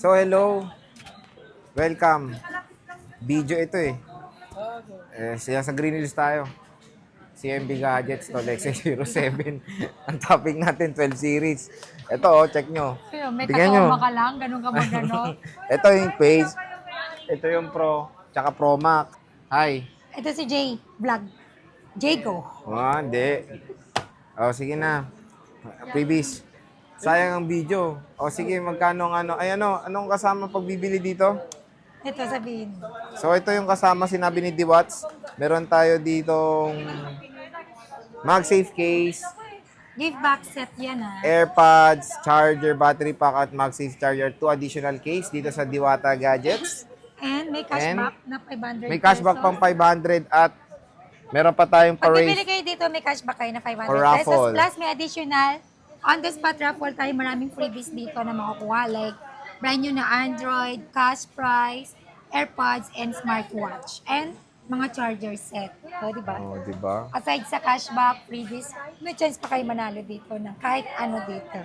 So, hello. Welcome. Video ito eh. Siya sa Green Hills tayo. CMB Gadgets, Tolex 07. Ang topic natin, 12 series. Ito, check nyo. May Tingnan nyo. kasama ka lang, ganun ka magano. Ito yung Page. Ito yung Pro. Tsaka Pro Max. Hi. Ito si Jay Vlog. Jago. Hindi. Sige na. Previous. Sayang ang video. Sige, magkano ang ano? Ay, anong kasama pagbibili dito? Ito sabihin. So, ito yung kasama sinabi ni Diwats. Meron tayo ditong MagSafe case, Give back set yan AirPods, charger, battery pack, at MagSafe charger. 2 additional case dito sa Diwata Gadgets. And may cashback na 500 May cashback pesos. pang 500 at meron pa tayong Pag bibili parade kayo dito, may cashback kayo na 500 or pesos. raffle. Plus may additional on-the-spot raffle tayo. Maraming freebies dito na makukuha. Like brand new na Android, cash prize, AirPods, and smartwatch. And mga charger set. So, diba? Diba? Aside sa cashback, freebies, may chance pa kayo manalo dito na kahit ano dito.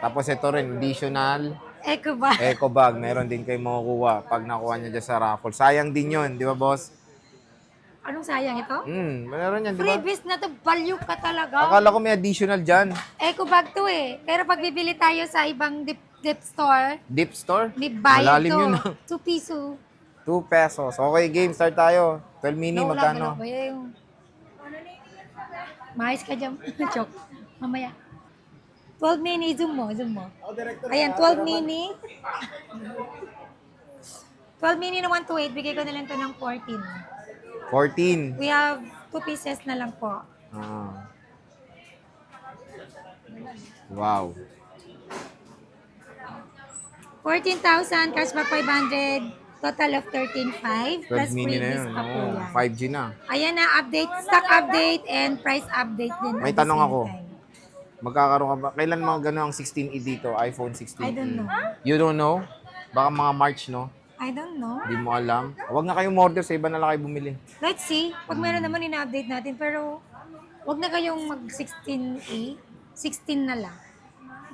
Tapos ito rin, additional Eco ba? eco bag. Meron din kayo makukuha pag nakuha niya dyan sa raffle. Sayang din yun, di ba, boss? Anong sayang ito? Meron yan, di ba? Freebies na to, value ka talaga. Akala ko may additional dyan. Eco bag to eh. Pero pag bibili tayo sa ibang dip store, Dip store? may bayad Malalim to. yun. 2 piso. 2 pesos. Okay, game. Start tayo. 12 mini, magkano? Maayos ka dyan. Joke. Mamaya. 12 mini, zoom mo. Ayan, 12 mini. 12 mini na 128, bigay ko na lang to ng 14. 14. We have 2 pieces na lang po. Wow. 14,000, cashback 500, total of 13,500, 12 plus mini na freebies yun. pa po yan. 5G na. Ayan na, update, stock update, and price update din. May at the tanong same ako. time. Magkakaroon ka ba? Kailan mga gano'n ang 16E dito? iPhone 16E? I don't know. You don't know? Baka mga March, no? I don't know. Hindi mo alam. Huwag na kayong order. Sa iba na lang kayo bumili. Let's see. Pag meron naman, ina-update natin. Pero, wag na kayong mag-16A. 16 na lang.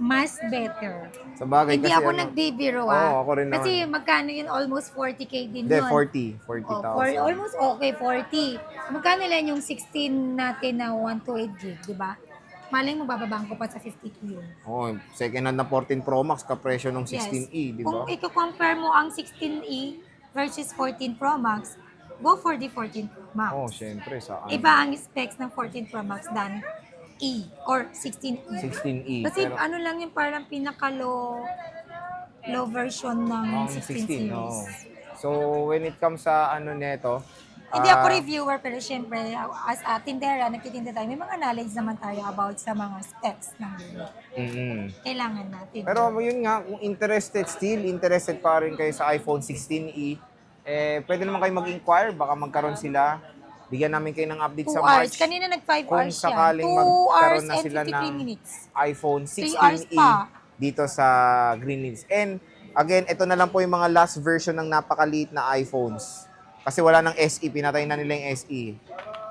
Mas better. Sa bagay Hindi kasi ako nagbibiro ako rin naman. Kasi magkano yun? Almost 40K din Hindi, yun. 40. 40,000. Almost okay, 40. Magkano lang yung 16 natin na 128 gig, di ba? Malay mo, bababang ko pa sa 52 yun. Second hand na 14 Pro Max, kapresyo ng 16E, di ba? Kung i-compare mo ang 16E versus 14 Pro Max, go for the 14 Pro Max. Syempre. Iba ang specs ng 14 Pro Max than E or 16E. 16E. Kasi pero, ano lang yung parang pinaka-low version ng 16 series. So, when it comes sa neto, Hindi ako reviewer, pero syempre, as a tindera, nagtitinda tayo, may mga knowledge naman tayo about sa mga specs ng unit. Kailangan natin. pero yun nga, kung interested pa rin kayo sa iPhone 16E, pwede naman kayo mag-inquire, baka magkaroon sila. Bigyan namin kayo ng update 2 sa hours. March. Kanina nag 5 Kung hours yan. sakaling 2 magkaroon hours na and sila 53 ng minutes. iPhone 3 hours 16E pa. dito sa Green Hills. And again, ito na lang po yung mga last version ng napakaliit na iPhones. Kasi wala ng SE, pinatay na nila yung SE.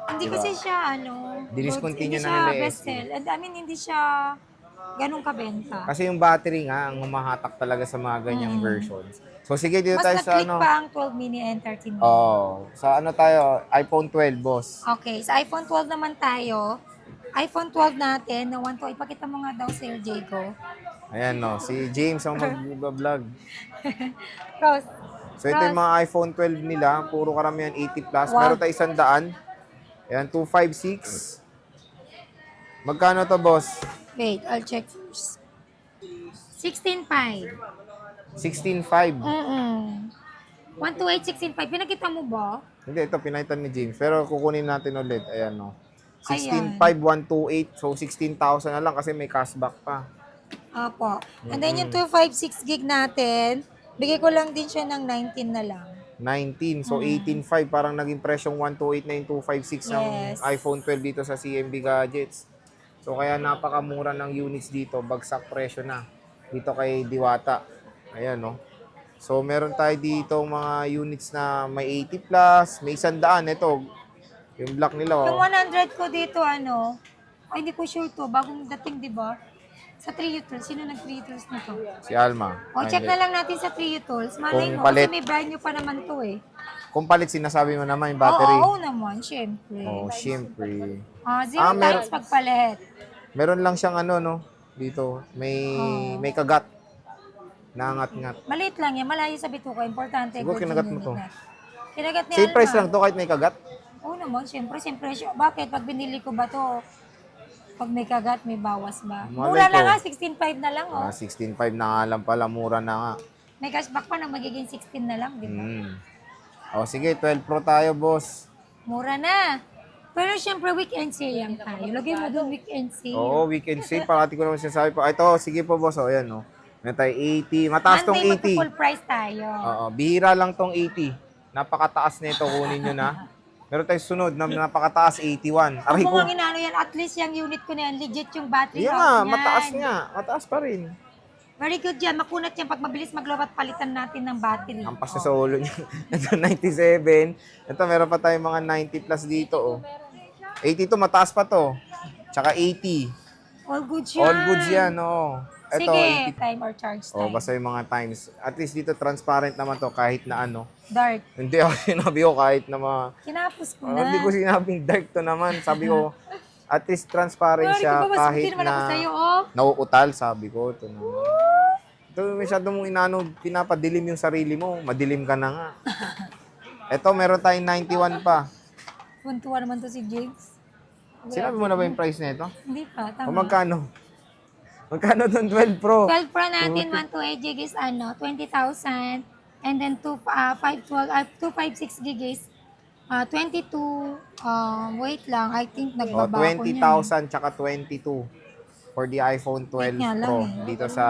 Hindi Diba? kasi siya, Diniscontinue hindi na nila siya yung best SE. sell. And I mean, hindi siya ganun kabenta. Kasi yung battery nga, ang humahatak talaga sa mga ganyang versions. So sige, dito Mas tayo sa na-click pa ang 12 mini and 13 mini. Sa tayo, iPhone 12, boss. Okay, sa iPhone 12 naman tayo. iPhone 12 natin, na 1 to, ipakita mo nga daw sa Jago. Ayan, no. Si James ang mag-vlog. Rose, So ito yung mga iPhone 12 nila, puro karamihan 80 plus. Wow. Meron tayo 100. Ayan, 256. Magkano to, boss? wait, I'll check first. 16.5. 16.5. 128, 16.5. Pinakita mo ba? Hindi, ito pinaitan ni James. Pero kukunin natin ulit. Ayan, no. Ayan. 16.5, 128. So 16,000 na lang kasi may cashback pa. Opo. And then yung 256 gig natin, bigay ko lang din siya ng 19 na lang. 19. So 18.5. Parang naging presyong 128 na yung 256 ng Yes. iPhone 12 dito sa CMB Gadgets. So kaya napakamura ng units dito. Bagsak presyo na. Dito kay Diwata. Ayan, no. So meron tayo dito mga units na may 80 plus, may 100. Ito, yung black nila. Yung 100 ko dito, ay, hindi ko sure to. Bagong dating, di ba? Sa Trio Tools, sino nag-Trio Tools na to? Si Alma. O, Ay, check hindi. na lang natin sa Trio Tools. Malay Kung mo, palit. kasi may brand new pa naman to eh. Kung palit, sinasabi mo naman yung battery. Oo naman, syempre. Oh, syempre. Zero meron- times pagpalit. Meron lang siyang ano, no? Dito. May kagat. Nangat-ngat. Maliit lang yan, malayo sa bituka. Importante, Siguro good kinagat yung mo unit to. na. Kinagat ni Same Alma. price lang to kahit may kagat. Oo naman, syempre siya. Bakit? Pag binili ko ba to, pag may kagat, may bawas ba? Malay Mura ko. lang nga, 16.5 na lang oh. 16.5 na nga lang pala. Mura na nga. May cashback pa na magiging 16 na lang, di ba? O sige, 12 Pro tayo, boss. Mura na. Pero syempre, weekend sale lang tayo. Lagay mo doon weekend sale. Oo, weekend sale. Parati ko naman sinasabi po. Ito, sige po, boss. O, yan, no. Meron tayo 80. Mataas tong Monday, 80. full price tayo. Oo, bihira lang tong 80. Napakataas nito, kunin nyo na. Meron tayo sunod na napakataas, 81. Aray Kung ko. mga inano yan, at least yung unit ko na yan, legit yung battery Yan health nga, niyan. mataas nga. Mataas pa rin. Very good yan. Makunat yan. Pag mabilis maglobat, palitan natin ng battery. Ang paso sa ulo niya. Ito, 97. Ito, meron pa tayong mga 90 plus dito, oh. 82, mataas pa to. Tsaka 80. All good yan. All goods yan, oo. Ito, Sige, 80. time or charge time. Oh, basta yung mga times. At least dito transparent naman to kahit na ano. Dark. Hindi ako sinabi ko kahit na mga... Kinapos ko Oh, na. hindi ko sinabing dark to naman. Sabi ko, at least transparent Sorry, siya kung kahit naman ako sa'yo, na oh. nauutal, sabi ko. Ito naman. Ito, masyado mong inano, pinapadilim yung sarili mo. Madilim ka na nga. Ito, meron tayong 91 pa. Tuntua naman to si James. Sinabi mo na ba yung price na ito? Hindi pa, O tama. magkano? Magkano doon 12 Pro? 12 Pro natin, 128 gig is 20,000. And then 256 gig is 22, wait lang, I think O, nagbaba ako niyan. 20,000 tsaka 22 for the iPhone 12 Wait nga lang Pro eh. dito sa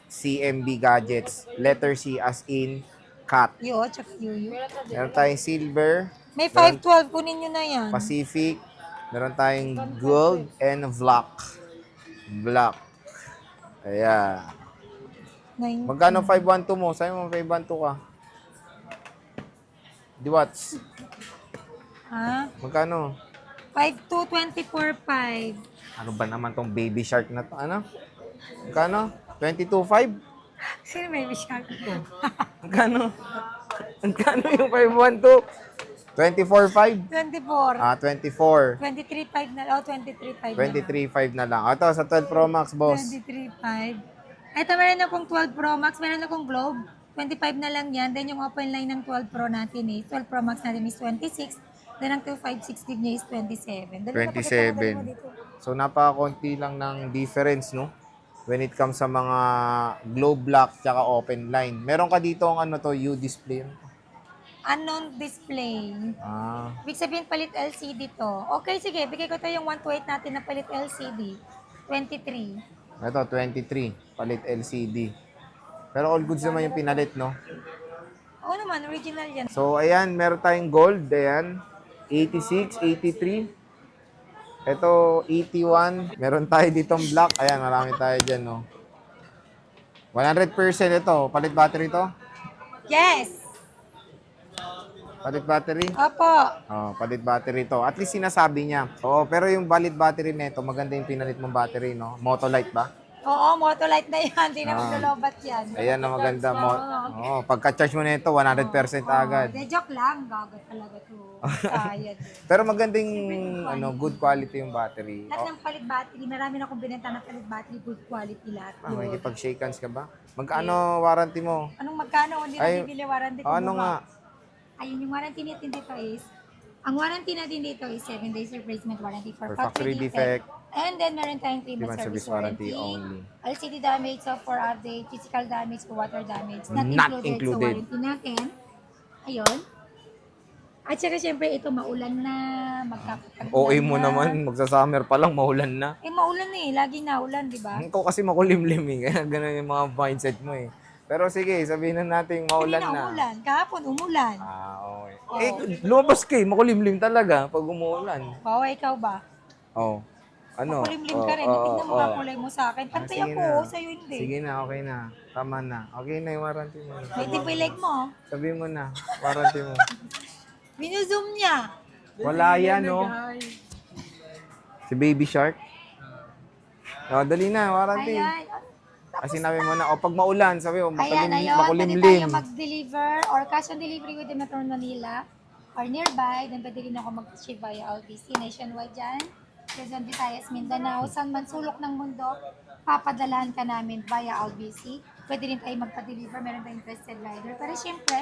CMB Gadgets. Letter C as in cat. Yo, tsaka yuyu. Meron tayong silver, May 512, kunin nyo na yan. Pacific, meron tayong gold and black. Black. Ayan. Magkano 512 mo? Sabi mo 512 ka. Di watts? Ha? Magkano? 5224.5. Ano ba naman tong baby shark na to? Ano? Magkano? 22.5? Sino baby shark? Magkano? Magkano yung 512? 24.5? 24. 24. 23.5 na lang. Oh, 23.5 na lang. 23.5 na lang. Ito, sa 12 Pro Max, boss. 23.5. Ito, meron akong 12 Pro Max. Meron akong Globe. 25 na lang yan. Then yung open line ng 12 Pro natin is, 12 Pro Max natin is 26. Then ang 256 gig niya is 27. Dali na, pakita mo, dali mo dito. So, napakakunti lang ng difference, no? When it comes sa mga globe lock tsaka open line. Meron ka dito ang ano to, U-display. Unknown display. Ibig sabihin, palit LCD to. Okay, sige. Bigay ko to yung 128 natin na palit LCD. 23. Ito, 23. Palit LCD. Pero all goods naman yung pinalit, no? Oo naman, original yan. So, ayan, meron tayong gold. Ayan. 86, 83. Ito, 81. Meron tayo ditong black. Ayan, marami tayo dyan, no? 100% ito. Palit battery to? Yes! Palit battery? Opo. Oh, palit battery to. At least sinasabi niya. Oo, pero yung valid battery nito, maganda yung pinalit mong battery, no? Motolite ba? Oo, Motolite na yan. Hindi na maglolobat yan. Ayan na maganda mo. Oo, pagka-charge mo nito, 100% agad. De, joke lang. Gago talaga to. Sayad. Pero magandang ano, good quality yung battery. Lahat ng palit battery, marami na akong binenta na palit battery, good quality lahat. May pag-shake hands ka ba? Magkano warranty mo? Anong magkano? Hindi Ay, na bibili warranty ko. Ano nga? Ayun, yung warranty natin dito is, ang warranty natin dito is 7 days replacement warranty for For factory defect. And then meron tayong 3 months Service service warranty warranty. only. LCD damage, software update, physical damage, water damage. Not, Not included, included. sa warranty natin. Ayun. At saka syempre ito maulan na, magkakatagulan OA mo naman, magsa-summer pa lang, maulan na. Eh maulan eh, laging naulan, di ba? Ikaw kasi makulimlim eh, kaya ganun yung mga mindset mo eh. Pero sige, sabihin na natin maulan Kanina na. umulan, kahapon umulan. Okay. Eh, lumabas ka eh, makulimlim talaga pag umuulan. Bawa ikaw ba? Oh. Ano? Makulimlim ka rin, tignan mo ang kulay mo sa akin. Pantay sige ako, na. sa'yo hindi. Sige na, okay na. Tama na. Okay na yung warranty mo. May tipilig mo. Sabihin mo na, warranty mo. Binuzoom niya. Wala yan, no? Si Baby Shark. Oh, dali na, warranty. Ayan. Kasi sinabi mo na, o pag maulan, sabi mo, Ayan, ayun. Pwede makulimlim. tayo mag-deliver or cash on delivery within Metro Manila or nearby. Then pwede rin ako mag-ship via LBC nationwide dyan. Quezon, Visayas, Mindanao. Saan man sulok ng mundo, papadalahan ka namin via LBC. Pwede rin tayo magpa-deliver. Meron tayong trusted rider. Pero syempre,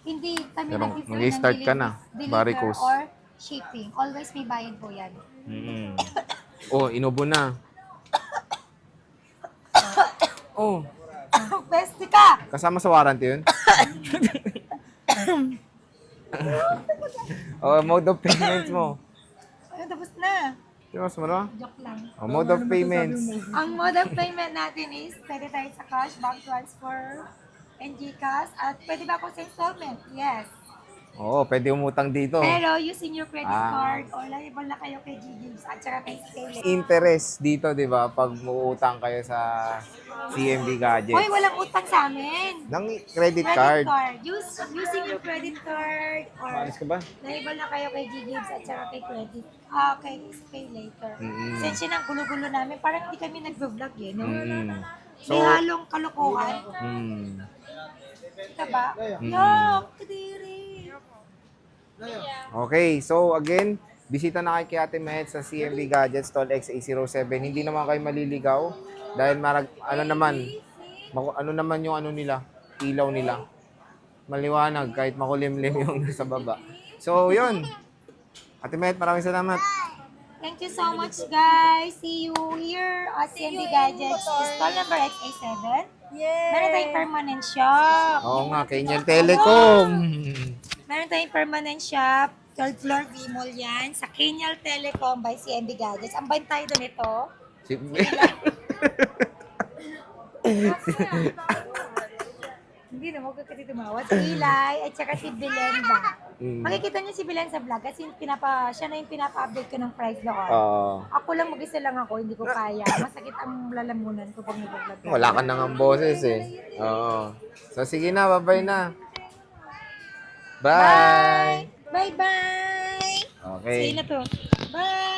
hindi kami Pero nag-prefer ng mag-start ka na, deliver Baricos. or shipping. Always may bayad po yan. Oh, inubo na. Oh, Peste ka! kasama sa warranty yun? Oh, mode of payments mo. Ayun, tapos na. Mas mo na? Joke lang. Oh, mode of payments. Ang mode of payment natin is pwede tayo sa cash, bank transfer, and GCash. At pwede ba ako sa installment? Yes. Oo, pwede umutang dito. Pero using your credit Ah. card or liable na kayo kay GGives at saka kay Scale. Interest dito, di ba? Pag muutang kayo sa CMB Gadgets. Hoy, walang utang sa amin. Ng credit Credit card. card. Using your credit card or Maalis ka ba? liable na kayo kay GGives at saka kay credit. Kay Pay Later. Mm-mm. Sensya ng gulo-gulo namin. Parang hindi kami nag-vlog eh, no? So, May halong kalokohan. Diba? Yuck! Kadiri! Okay, so again, bisita na kayo kay Ate Met sa CMB Gadgets Tall XA07. Hindi naman kayo maliligaw dahil ano naman yung ano nila, ilaw nila. Maliwanag kahit makulimlim yung nasa baba. So, yun. Ate Met, maraming salamat. Thank you so much, guys. See you here at CMB Gadgets. Stall number XA7. Meron tayong permanent shop. Oo nga, Kenyal Telecom. Meron tayong permanent shop. 12th floor V-Mall yan. Sa Kenyal Telecom by CMB Gadgets. Ang bayan tayo doon ito. Hindi na, huwag ka kasi tumawad. Si Eli at saka si Belenda. Makikita niyo si Belen sa vlog kasi siya na yung pinapa-update ko ng price doon. Ako lang, mag-isa lang ako, hindi ko kaya. Masakit ang lalamunan ko pag nag-vlog. Wala ka nang boses eh. Oo. So, sige na, bye-bye na. Bye! Bye-bye! Okay. Sige na to. Bye!